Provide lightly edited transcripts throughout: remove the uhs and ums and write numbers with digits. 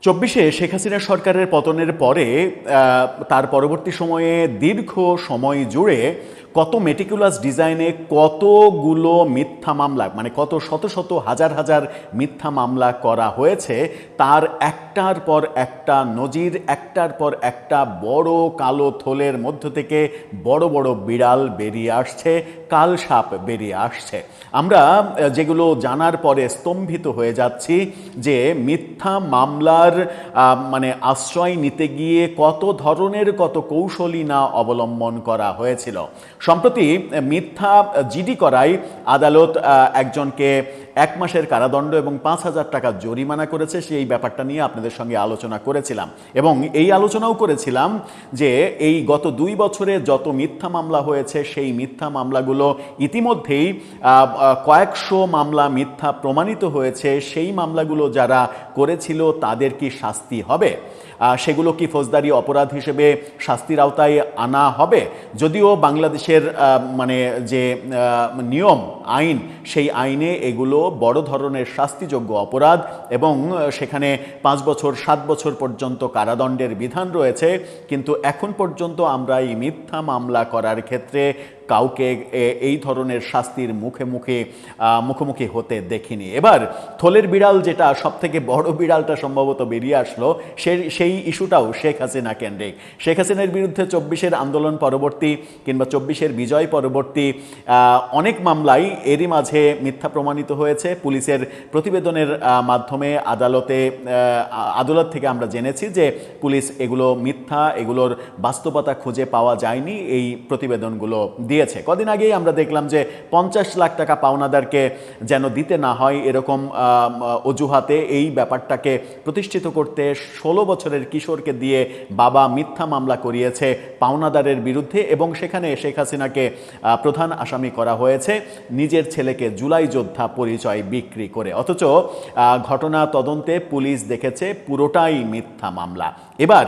চব্বিশে শেখ হাসিনা সরকারের পতনের পরে তার পরবর্তী সময়ে দীর্ঘ সময় জুড়ে কত মেটিকুলাস ডিজাইনে কতগুলো মিথ্যা মামলা, মানে কত শত শত হাজার হাজার মিথ্যা মামলা করা হয়েছে, তার একটার পর একটা নজির, একটার পর একটা বড় কালো থলের মধ্য থেকে বড় বড় বিড়াল বেরিয়ে আসছে, কালসাপ বেরিয়ে আসছে। আমরা যেগুলো জানার পরে স্তম্ভিত হয়ে যাচ্ছি যে মিথ্যা মামলার মানে আশ্রয় নিতে গিয়ে কত ধরনের কত কৌশলী না অবলম্বন করা হয়েছিল। সম্প্রতি মিথ্যা জিডি করায় আদালত একজনকে 1 মাসের কারাদণ্ড এবং 5,000 টাকা জরিমানা করেছে। সেই ব্যাপারটা নিয়ে আপনাদের সঙ্গে আলোচনা করেছিলাম এবং এই আলোচনাও করেছিলাম যে এই গত 2 বছরে যত মিথ্যা মামলা হয়েছে সেই মিথ্যা মামলাগুলো ইতিমধ্যেই কয়েকশো মামলা মিথ্যা প্রমাণিত হয়েছে। সেই মামলাগুলো যারা করেছিল তাদের কি শাস্তি হবে? সেগুলো কি ফৌজদারি অপরাধ হিসেবে শাস্তির আওতায় আনা হবে? যদিও বাংলাদেশের মানে যে নিয়ম আইন, সেই আইনে এগুলো বড় ধরনের শাস্তিযোগ্য অপরাধ এবং সেখানে 5 বছর 7 বছর পর্যন্ত কারাদণ্ডের বিধান রয়েছে, কিন্তু এখন পর্যন্ত আমরা এই মিথ্যা মামলা করার ক্ষেত্রে কাউকে এই ধরনের শাস্তির মুখোমুখি হতে দেখিনি। এবার থলের বিড়াল, যেটা সবথেকে বড় বিড়ালটা সম্ভবত বেরিয়ে আসলো, সেই ইস্যুটাও শেখ হাসিনা কেন্দ্রিক। শেখ হাসিনার বিরুদ্ধে 24-এর আন্দোলন পরবর্তী কিংবা 24-এর বিজয় পরবর্তী অনেক মামলাই এরই মাঝে মিথ্যা প্রমাণিত হয়েছে। পুলিশের প্রতিবেদনের মাধ্যমে আদালত থেকে আমরা জেনেছি যে পুলিশ এগুলো মিথ্যা, এগুলোর বাস্তবতা খুঁজে পাওয়া যায়নি, এই প্রতিবেদনগুলো দিয়েছে। কদিন আগেই আমরা দেখলাম যে 50 লাখ টাকা পাওনাদারকে যেন দিতে না হয় এরকম অজুহাতে এই ব্যাপারটাকে প্রতিষ্ঠিত করতে 16 বছরের কিশোরকে দিয়ে বাবা মিথ্যা মামলা করিয়েছে পাওনাদারের বিরুদ্ধে এবং সেখানে শেখ হাসিনাকে প্রধান আসামি করা হয়েছে নিজের ছেলেকে জুলাই যোদ্ধা পরিচয় বিক্রি করে। অথচ ঘটনা তদন্তে পুলিশ দেখেছে পুরোটাই মিথ্যা মামলা। এবার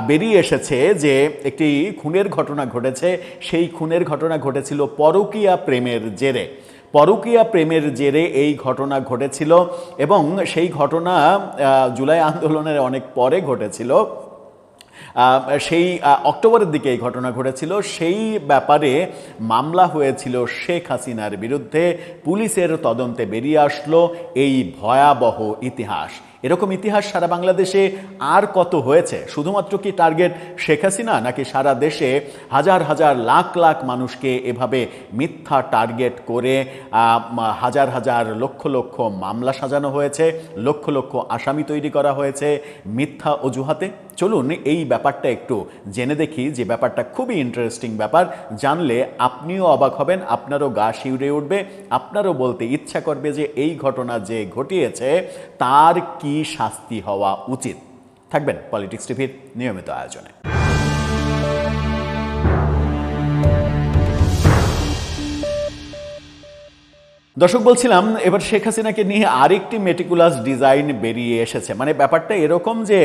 বেরিয়ে এসেছে যে একটি খুনের ঘটনা ঘটেছে। সেই খুনের ঘটনা ঘটেছিল পরকীয়া প্রেমের জেরে। পরকীয়া প্রেমের জেরে এই ঘটনা ঘটেছিল এবং সেই ঘটনা জুলাই আন্দোলনের অনেক পরে ঘটেছিল। সেই অক্টোবরের দিকে এই ঘটনা ঘটেছিল। সেই ব্যাপারে মামলা হয়েছিল শেখ হাসিনার বিরুদ্ধে। পুলিশের তদন্তে বেরিয়ে আসলো এই ভয়াবহ ইতিহাস। এরকম ইতিহাস সারা বাংলাদেশে আর কত হয়েছে? শুধুমাত্র কি টার্গেট শেখ হাসিনা, নাকি সারা দেশে হাজার হাজার লাখ লাখ মানুষকে এভাবে মিথ্যা টার্গেট করে হাজার হাজার লক্ষ লক্ষ মামলা সাজানো হয়েছে, লক্ষ লক্ষ আসামি তৈরি করা হয়েছে মিথ্যা অজুহাতে? চলুন এই ব্যাপারটা একটু জেনে দেখি, যে ব্যাপারটা খুবই ইন্টারেস্টিং ব্যাপার। জানলে আপনিও অবাক হবেন, আপনারও গা শিউরে উঠবে, আপনারও বলতে ইচ্ছা করবে যে এই ঘটনা যে ঘটিয়েছে তার কি শাস্তি হওয়া উচিত। থাকবেন পলিটিক্স টিভির নিয়মিত আয়োজনে। দর্শক, বলছিলাম এবার শেখ হাসিনাকে নিয়ে আরেকটি মেটিকুলাস ডিজাইন বেরিয়ে এসেছে। মানে ব্যাপারটা এরকম যে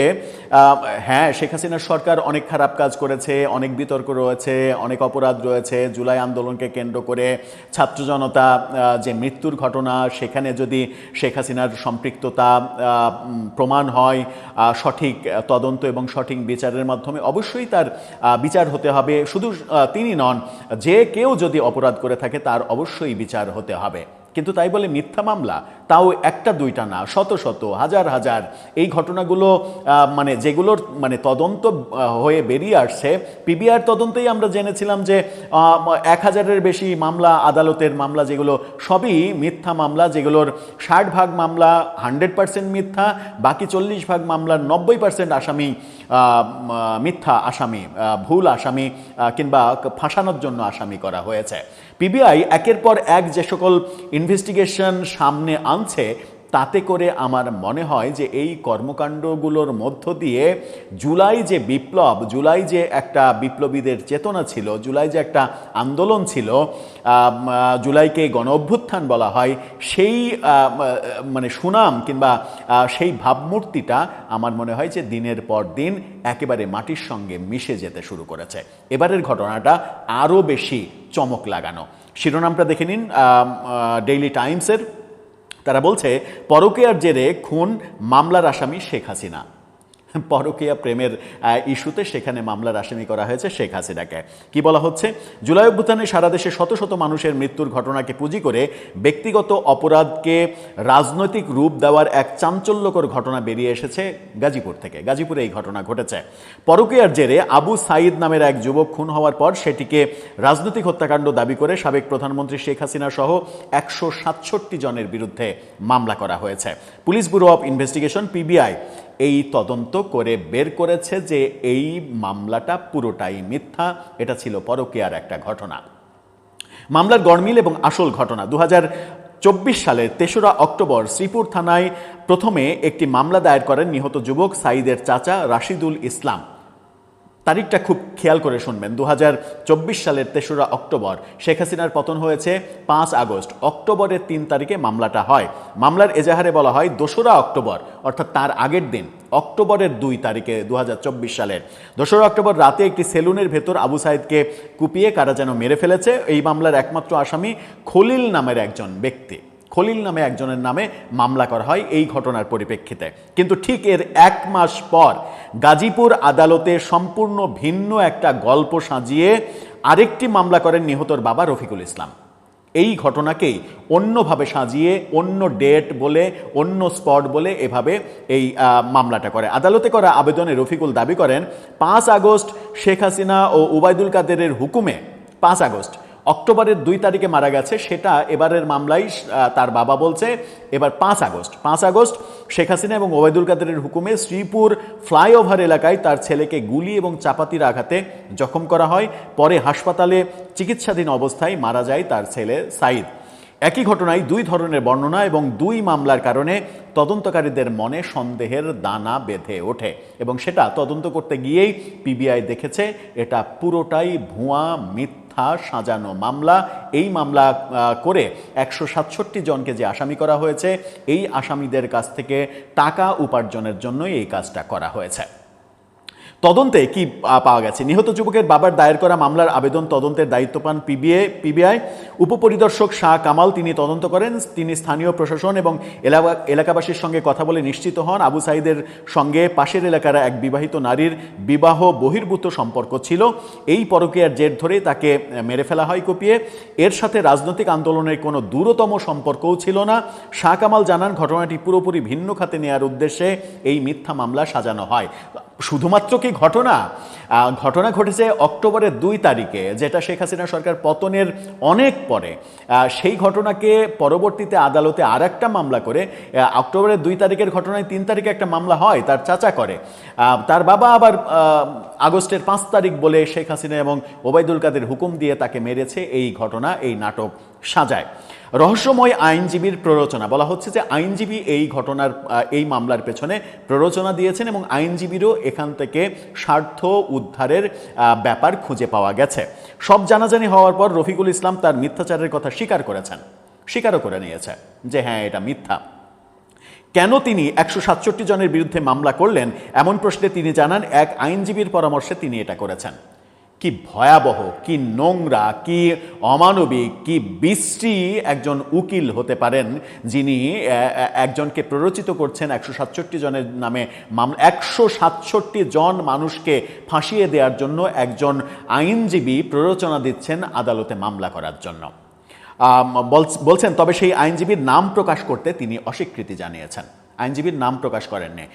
হ্যাঁ, শেখ হাসিনার সরকার অনেক খারাপ কাজ করেছে, অনেক বিতর্ক রয়েছে, অনেক অপরাধ রয়েছে। জুলাই আন্দোলনকে কেন্দ্র করে ছাত্র জনতা যে মৃত্যুর ঘটনা, সেখানে যদি শেখ হাসিনার সম্পৃক্ততা প্রমাণ হয়, সঠিক তদন্ত এবং সঠিক বিচারের মাধ্যমে অবশ্যই তার বিচার হতে হবে। শুধু তিনি নন, যে কেউ যদি অপরাধ করে থাকে তার অবশ্যই বিচার হতে হবে। কিন্তু তাই বলে মিথ্যা মামলা, তাও একটা দুইটা না, শত শত হাজার হাজার। এই ঘটনাগুলো মানে যেগুলোর মানে তদন্ত হয়ে বেরিয়ে আসছে, পিবিআর তদন্তেই আমরা জেনেছিলাম যে 1000-এর বেশি মামলা, আদালতের মামলা, যেগুলো সবই মিথ্যা মামলা, যেগুলোর 60% মামলা 100% মিথ্যা, বাকি 40% মামলার 90% আসামি মিথ্যা আসামি, ভুল আসামি কিংবা ফাঁসানোর জন্য আসামি করা হয়েছে। পিবিআই একের পর এক যে সকল ইনভেস্টিগেশন সামনে আনছে, তাতে করে আমার মনে হয় যে এই কর্মকাণ্ডগুলোর মধ্য দিয়ে জুলাই যে বিপ্লব, জুলাই যে একটা বিপ্লবীদের চেতনা ছিল, জুলাই যে একটা আন্দোলন ছিল, জুলাইকে গণ অভ্যুত্থান বলা হয়, সেই মানে সুনাম কিংবা সেই ভাবমূর্তিটা আমার মনে হয় যে দিনের পর দিন একেবারে মাটির সঙ্গে মিশে যেতে শুরু করেছে। এবারের ঘটনাটা আরও বেশি চমক লাগানো। শিরোনামটা দেখে নিন ডেইলি টাইমসের। তারা বলছে, পরকীয়ার জেরে খুন, মামলার আসামি শেখ হাসিনা। পরকীয়া প্রেমের ইস্যুতে সেখানে মামলার আসামি করা হয়েছে শেখ হাসিনাকে। কি বলা হচ্ছে, জুলাই অভ্যুত্থানে সারা দেশে শত শত মানুষের মৃত্যুর ঘটনাকে পুঁজি করে ব্যক্তিগত অপরাধকে রাজনৈতিক রূপ দেওয়ার এক চাঞ্চল্যকর ঘটনা বেরিয়ে এসেছে গাজীপুর থেকে। গাজীপুরে এই ঘটনা ঘটেছে। পরকীয়ার জেরে আবু সাইদ নামের এক যুবক খুন হওয়ার পর সেটিকে রাজনৈতিক হত্যাকাণ্ড দাবি করে সাবেক প্রধানমন্ত্রী শেখ হাসিনা সহ 167 জনের বিরুদ্ধে মামলা করা হয়েছে। Police bureau of investigation PBI এই তদন্ত করে বের করেছে যে এই মামলাটা পুরোটাই মিথ্যা, এটা ছিল পরকীয়ার একটা ঘটনা। মামলার গড়মিল এবং আসল ঘটনা 2024 সালের 3রা অক্টোবর শ্রীপুর থানায় প্রথমে একটি মামলা দায়ের করেন নিহত যুবক সাইদের চাচা রাশিদুল ইসলাম। তারিখটা খুব খেয়াল করে শুনবেন। 2024 সালের 3রা অক্টোবর, শেখ হাসিনার পতন হয়েছে 5 আগস্ট। অক্টোবরের 3 তারিখে মামলাটা হয়। মামলার এজাহারে বলা হয় 2রা অক্টোবর, অর্থাৎ তার আগের দিন অক্টোবরের 2 তারিখে 2024 সালের 2রা অক্টোবর রাতে একটি সেলুনের ভেতর আবু সাইদকে কুপিয়ে কারা যেন মেরে ফেলেছে। এই মামলার একমাত্র আসামি খলিল নামের একজন ব্যক্তি, খলিল নামে একজনের নামে মামলা করা হয় এই ঘটনার পরিপ্রেক্ষিতে। কিন্তু ঠিক এর 1 মাস পর গাজীপুর আদালতে সম্পূর্ণ ভিন্ন একটা গল্প সাজিয়ে আরেকটি মামলা করেন নিহতর বাবা রফিকুল ইসলাম। এই ঘটনাকেই অন্যভাবে সাজিয়ে অন্য ডেট বলে, অন্য স্পট বলে এভাবে এই মামলাটা করে। আদালতে করা আবেদনে রফিকুল দাবি করেন 5 আগস্ট শেখ হাসিনা ও ওবায়দুল কাদেরের হুকুমে 5 আগস্ট অক্টোবরের 2 তারিখে মারা গেছে, সেটা এবারের মামলায় তার বাবা বলছে এবার 5 আগস্ট শেখ হাসিনা এবং ওবায়দুল কাদেরের হুকুমে শ্রীপুর ফ্লাইওভার এলাকায় তার ছেলেকে গুলি এবং চাপাতির আঘাতে জখম করা হয়। পরে হাসপাতালে চিকিৎসাধীন অবস্থায় মারা যায় তার ছেলে সাইদ। একই ঘটনায় 2 ধরনের বর্ণনা এবং 2 মামলার কারণে তদন্তকারীদের মনে সন্দেহের দানা বেঁধে ওঠে এবং সেটা তদন্ত করতে গিয়েই পিবিআই দেখেছে এটা পুরোটাই ভুয়া, মিথ্যা, সাজানো মামলা। এই মামলা করে 167 জনকে যে আসামি করা হয়েছে, এই আসামিদের কাছ থেকে টাকা উপার্জনের জন্যই এই কাজটা করা হয়েছে। তদন্তে কি পাওয়া গেছে? নিহত যুবকের বাবার দায়ের করা মামলার আবেদন তদন্তের দায়িত্ব পান পিবিআই উপপরিদর্শক শাহ কামাল। তিনি তদন্ত করেন। তিনি স্থানীয় প্রশাসন এবং এলাকাবাসীর সঙ্গে কথা বলে নিশ্চিত হন আবু সাইদের সঙ্গে পাশের এলাকার এক বিবাহিত নারীর বিবাহ বহির্ভূত সম্পর্ক ছিল। এই পরকীয়ার জের ধরে তাকে মেরে ফেলা হয় কুপিয়ে। এর সাথে রাজনৈতিক আন্দোলনের কোনো দূরতম সম্পর্কও ছিল না। শাহ কামাল জানান ঘটনাটি পুরোপুরি ভিন্ন খাতে নেয়ার উদ্দেশ্যে এই মিথ্যা মামলা সাজানো হয়। শুধুমাত্র কি ঘটনা ঘটেছে অক্টোবরের 2 তারিখে, যেটা শেখ হাসিনা সরকার পতনের অনেক পরে। সেই ঘটনাকে পরবর্তীতে আদালতে আর একটা মামলা করে অক্টোবরের 2 তারিখের ঘটনায় 3 তারিখে একটা মামলা হয়, তার চাচা করে। তার বাবা আবার আগস্টের 5 তারিখ বলে শেখ হাসিনা এবং ওবায়দুল কাদের হুকুম দিয়ে তাকে মেরেছে। এই ঘটনা, এই নাটক সাজায়। রহস্যময় আইনজীবীর প্ররোচনা। বলা হচ্ছে যে আইনজীবী এই মামলার পেছনে প্ররোচনা দিয়েছেন এবং আইনজীবীরও এখান থেকে স্বার্থ উদ্ধারের ব্যাপার খুঁজে পাওয়া গেছে। সব জানাজানি হওয়ার পর রফিকুল ইসলাম তার মিথ্যাচারের কথা স্বীকারও করে নিয়েছে যে হ্যাঁ, এটা মিথ্যা। কেন তিনি 167 জনের বিরুদ্ধে মামলা করলেন এমন প্রশ্নে তিনি জানান এক আইনজীবীর পরামর্শে তিনি এটা করেছেন। কি ভয়াবহ, কি নোংরা, কি অমানবিক, কি বিশ্রী একজন উকিল হতে পারেন যিনি একজনকে প্ররোচিত করছেন 167 জনের নামে মামলা। 167 জন মানুষকে ফাঁসিয়ে দেওয়ার জন্য একজন আইনজীবী প্ররোচনা দিচ্ছেন আদালতে মামলা করার জন্য। বলছেন, তবে সেই আইনজীবীর নাম প্রকাশ করতে তিনি অস্বীকৃতি জানিয়েছেন। আইনজীবীর নাম প্রকাশ করেননি।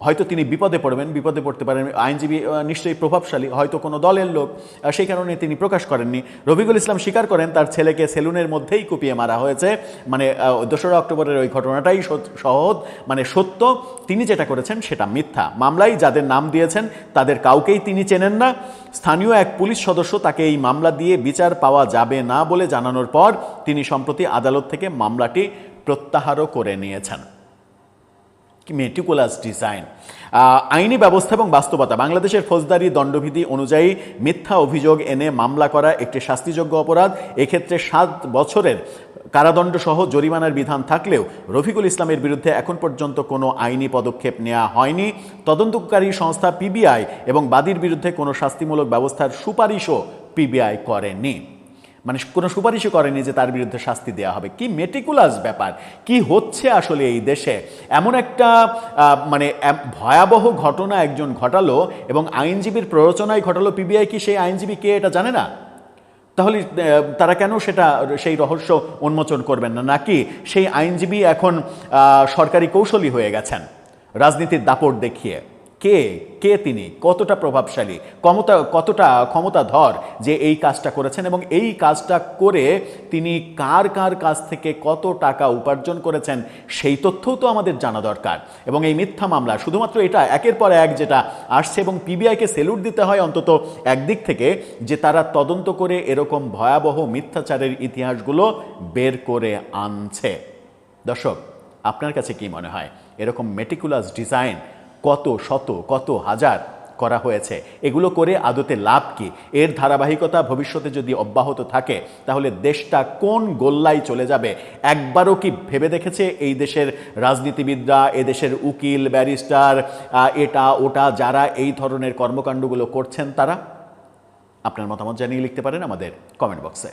হয়তো তিনি বিপদে পড়তে পারেন। আইনজীবী নিশ্চয়ই প্রভাবশালী, হয়তো কোনো দলের লোক, সেই কারণে তিনি প্রকাশ করেননি। রফিকুল ইসলাম স্বীকার করেন তার ছেলেকে সেলুনের মধ্যেই কুপিয়ে মারা হয়েছে। মানে 2রা অক্টোবরের ওই ঘটনাটাই সত্য। তিনি যেটা করেছেন সেটা মিথ্যা। মামলায় যাদের নাম দিয়েছেন তাদের কাউকেই তিনি চেনেন না। স্থানীয় এক পুলিশ সদস্য তাকে এই মামলা দিয়ে বিচার পাওয়া যাবে না বলে জানানোর পর তিনি সম্প্রতি আদালত থেকে মামলাটি প্রত্যাহারও করে নিয়েছেন। Meticulous design. আইনি ব্যবস্থা এবং বাস্তবতা। বাংলাদেশের ফৌজদারি দণ্ডবিধি অনুযায়ী মিথ্যা অভিযোগ এনে মামলা করা একটি শাস্তিযোগ্য অপরাধ। এক্ষেত্রে 7 বছরের কারাদণ্ড সহ জরিমানার বিধান থাকলেও রফিকুল ইসলামের বিরুদ্ধে এখন পর্যন্ত কোনো আইনি পদক্ষেপ নেওয়া হয়নি। তদন্তকারী সংস্থা পিবিআই এবং বাদীর বিরুদ্ধে কোনো শাস্তিমূলক ব্যবস্থার সুপারিশও পিবিআই করেনি। মানে কোনো সুপারিশও করেনি যে তার বিরুদ্ধে শাস্তি দেওয়া হবে। কি মেটিকুলাস ব্যাপার, কি হচ্ছে আসলে এই দেশে। এমন একটা মানে ভয়াবহ ঘটনা একজন ঘটালো এবং আইনজীবীর প্ররোচনায় ঘটালো। পিবিআই কি সেই আইনজীবী কে এটা জানে না? তাহলে তারা কেন সেই রহস্য উন্মোচন করবেন না? নাকি সেই আইনজীবী এখন সরকারি কৌশলী হয়ে গেছেন রাজনীতির দাপট দেখিয়ে? কে কে তিনি, কতটা প্রভাবশালী, কতটা ক্ষমতাধর যে এই কাজটা করেছেন, এবং এই কাজটা করে তিনি কার কার কাছ থেকে কত টাকা উপার্জন করেছেন সেই তথ্যও তো আমাদের জানা দরকার। এবং এই মিথ্যা মামলা শুধুমাত্র এটা একের পর এক যেটা আসছে, এবং পিবিআইকে সেলুট দিতে হয় অন্তত একদিক থেকে যে তারা তদন্ত করে এরকম ভয়াবহ মিথ্যাচারের ইতিহাসগুলো বের করে আনছে। দর্শক, আপনার কাছে কি মনে হয় এরকম মেটিকুলাস ডিজাইন কত শত কত হাজার করা হয়েছে, এগুলো করে আদতে লাভ কি? এর ধারাবাহিকতা ভবিষ্যতে যদি অব্যাহত থাকে তাহলে দেশটা কোন গোল্লায় চলে যাবে একবারও কি ভেবে দেখেছে এই দেশের রাজনীতিবিদরা, এদেশের উকিল ব্যারিস্টার, এটা ওটা যারা এই ধরনের কর্মকাণ্ডগুলো করছেন তারা? আপনার মতামত জানিয়ে লিখতে পারেন আমাদের কমেন্ট বক্সে।